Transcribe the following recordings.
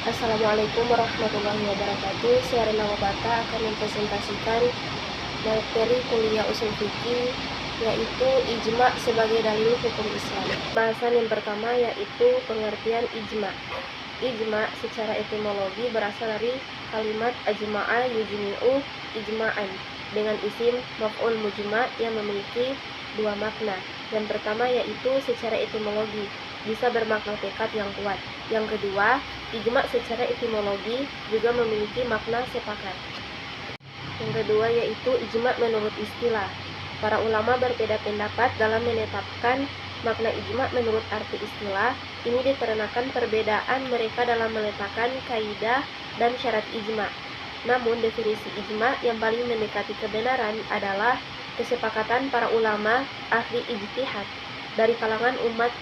Assalamualaikum warahmatullahi wabarakatuh. Saya Rina Wabata akan mempresentasikan materi kuliah usul fikih, yaitu ijma sebagai dalil hukum Islam. Bahasan yang pertama yaitu pengertian ijma. Ijma secara etimologi berasal dari kalimat ajma'a yujmi'u ijma'an dengan isim maf'ul mujma' yang memiliki dua makna. Yang pertama yaitu secara etimologi bisa bermakna tekad yang kuat. Yang kedua, ijma secara etimologi juga memiliki makna sepakat. Yang kedua yaitu ijma menurut istilah. Para ulama berbeda pendapat dalam menetapkan makna ijma menurut arti istilah. Ini dikarenakan perbedaan mereka dalam meletakkan kaidah dan syarat ijma. Namun definisi ijma yang paling mendekati kebenaran adalah kesepakatan para ulama ahli ijtihad dari kalangan umat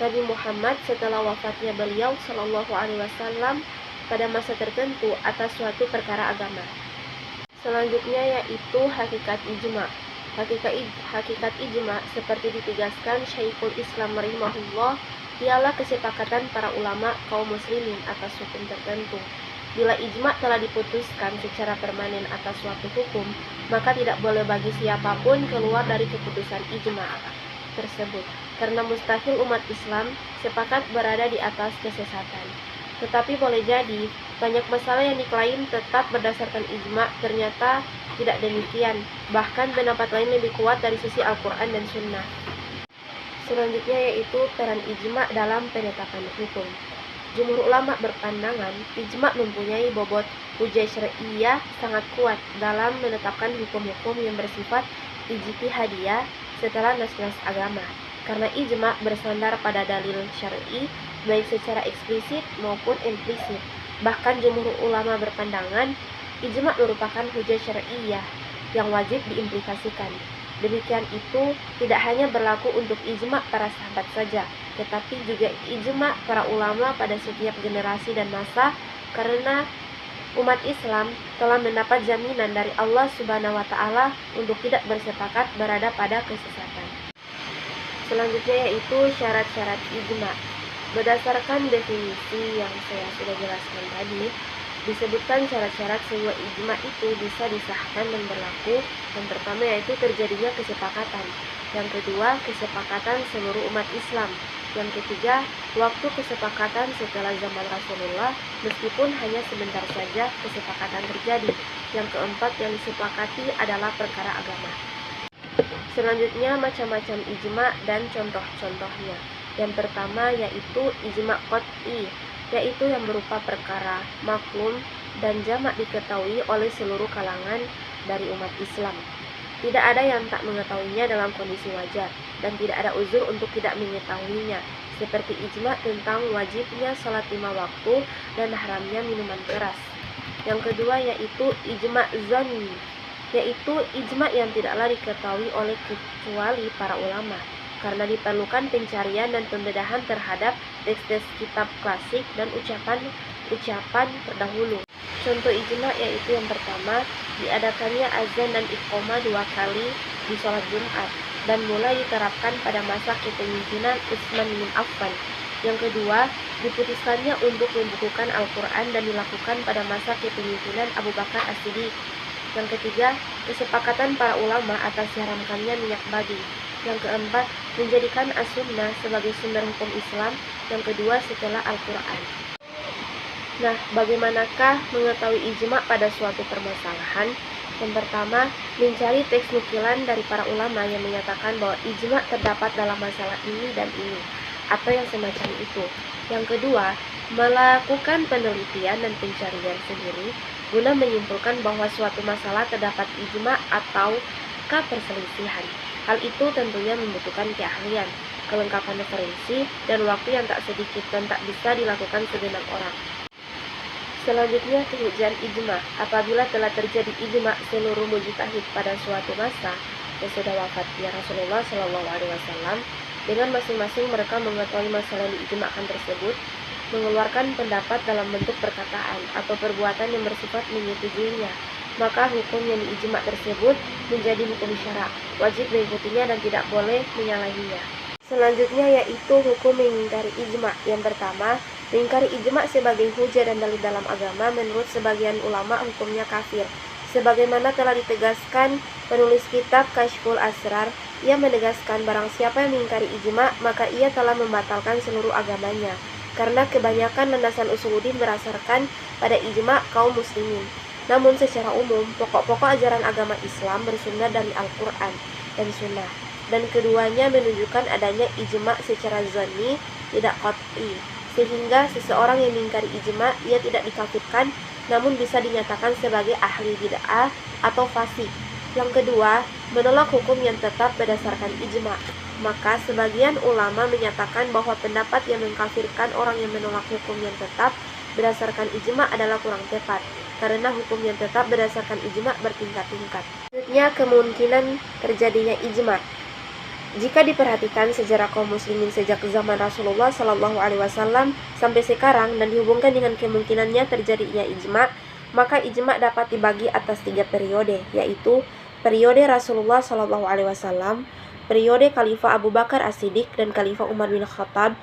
Nabi Muhammad setelah wafatnya beliau Shallallahu Alaihi Wasallam pada masa tertentu atas suatu perkara agama. Selanjutnya yaitu hakikat ijma. Hakikat ijma seperti ditegaskan Syekhul Islam rahimahullah ialah kesepakatan para ulama kaum muslimin atas hukum tertentu. Bila ijma telah diputuskan secara permanen atas suatu hukum, maka tidak boleh bagi siapapun keluar dari keputusan ijma tersebut, karena mustahil umat Islam sepakat berada di atas kesesatan. Tetapi boleh jadi banyak masalah yang diklaim tetap berdasarkan ijma ternyata tidak demikian, bahkan pendapat lain lebih kuat dari sisi Al-Quran dan Sunnah. Selanjutnya yaitu peran ijma dalam penetapan hukum. Jumhur ulama berpandangan ijma mempunyai bobot hujjah syar'iyyah sangat kuat dalam menetapkan hukum-hukum yang bersifat ijtihadiyah setelah nas-nas agama, karena ijma bersandar pada dalil syar'i baik secara eksplisit maupun implisit. Bahkan jumhur ulama berpandangan ijma merupakan hujjah syar'iyyah yang wajib diimplikasikan. Demikian itu tidak hanya berlaku untuk ijma para sahabat saja, tetapi juga ijma para ulama pada setiap generasi dan masa, karena umat Islam telah mendapat jaminan dari Allah Subhanahu wa Ta'ala untuk tidak bersepakat berada pada kesesatan. Selanjutnya yaitu syarat-syarat ijma. Berdasarkan definisi yang saya sudah jelaskan tadi, disebutkan syarat-syarat sebuah ijma itu bisa disahkan dan berlaku. Yang pertama yaitu terjadinya kesepakatan. Yang kedua, kesepakatan seluruh umat Islam. Yang ketiga, waktu kesepakatan setelah zaman Rasulullah, meskipun hanya sebentar saja kesepakatan terjadi. Yang keempat, yang disepakati adalah perkara agama. Selanjutnya, macam-macam ijma dan contoh-contohnya. Yang pertama yaitu ijma qat'i, yaitu yang berupa perkara maklum dan jamak diketahui oleh seluruh kalangan dari umat Islam. Tidak ada yang tak mengetahuinya dalam kondisi wajar, dan tidak ada uzur untuk tidak mengetahuinya, seperti ijma tentang wajibnya salat 5 waktu dan haramnya minuman keras. Yang kedua yaitu ijma zanni, yaitu ijma yang tidaklah diketahui oleh kecuali para ulama, karena diperlukan pencarian dan pembedahan terhadap teks-teks kitab klasik dan ucapan terdahulu. Contoh ijma yaitu yang pertama, diadakannya azan dan iqamah 2 kali di sholat Jumat dan mulai diterapkan pada masa kepemimpinan Utsman bin Affan. Yang kedua, diputuskannya untuk membukukan Al-Quran dan dilakukan pada masa kepemimpinan Abu Bakar As-Siddiq. Yang ketiga, kesepakatan para ulama atas diharamkannya minyak babi. Yang keempat, menjadikan as-sunnah sebagai sumber hukum Islam yang kedua setelah Al-Quran. Nah, bagaimanakah mengetahui ijma pada suatu permasalahan? Yang pertama, mencari teks nukilan dari para ulama yang menyatakan bahwa ijma terdapat dalam masalah ini dan ini, atau yang semacam itu. Yang kedua, melakukan penelitian dan pencarian sendiri guna menyimpulkan bahwa suatu masalah terdapat ijma atau perselisihan. Hal itu tentunya membutuhkan keahlian, kelengkapan referensi, dan waktu yang tak sedikit dan tak bisa dilakukan segenap orang. Selanjutnya, pengujian ijma. Apabila telah terjadi ijma seluruh mujtahid pada suatu masa sesudah wafatnya Rasulullah Shallallahu Alaihi Wasallam, dengan masing-masing mereka mengetahui masalah yang diijma'kan tersebut, mengeluarkan pendapat dalam bentuk perkataan atau perbuatan yang bersifat menyetujuinya, maka hukum yang diijma tersebut menjadi hukum syara, wajib mengikutinya dan tidak boleh menyalahinya. Selanjutnya yaitu hukum mengingkari ijma. Yang pertama, Mengingkari ijma sebagai hujah dan dalil dalam agama menurut sebagian ulama hukumnya kafir. Sebagaimana telah ditegaskan penulis kitab Kashful Asrar, ia menegaskan barang siapa yang mengingkari ijma, maka ia telah membatalkan seluruh agamanya. Karena kebanyakan landasan usuluddin berdasarkan pada ijma kaum muslimin. Namun secara umum, pokok-pokok ajaran agama Islam bersumber dari Al-Quran dan Sunnah. Dan keduanya menunjukkan adanya ijma secara zonni, tidak qat'i. Sehingga seseorang yang mengingkari ijma, ia tidak dikafirkan, namun bisa dinyatakan sebagai ahli bid'ah atau fasik. Yang kedua, menolak hukum yang tetap berdasarkan ijma. Maka sebagian ulama menyatakan bahwa pendapat yang mengkafirkan orang yang menolak hukum yang tetap berdasarkan ijma adalah kurang tepat, karena hukum yang tetap berdasarkan ijma bertingkat-tingkat. Selanjutnya, kemungkinan terjadinya ijma. Jika diperhatikan sejarah kaum muslimin sejak zaman Rasulullah SAW sampai sekarang dan dihubungkan dengan kemungkinannya terjadinya ijma, maka ijma dapat dibagi atas 3 periode, yaitu periode Rasulullah SAW, periode Khalifah Abu Bakar As-Siddiq dan Khalifah Umar bin Khattab,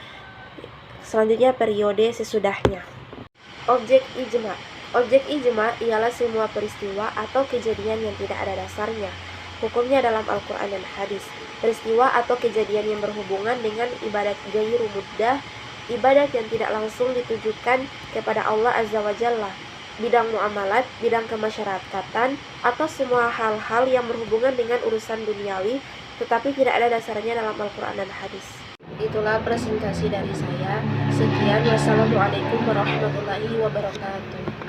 selanjutnya periode sesudahnya. Objek ijma. Objek ijma ialah semua peristiwa atau kejadian yang tidak ada dasarnya. Hukumnya dalam Al-Quran dan Hadis. Peristiwa atau kejadian yang berhubungan dengan ibadat ghairu muddah, ibadat yang tidak langsung ditujukan kepada Allah Azza wa Jalla, bidang muamalat, bidang kemasyarakatan, atau semua hal-hal yang berhubungan dengan urusan duniawi, tetapi tidak ada dasarnya dalam Al-Quran dan Hadis. Itulah presentasi dari saya. Sekian, wassalamualaikum warahmatullahi wabarakatuh.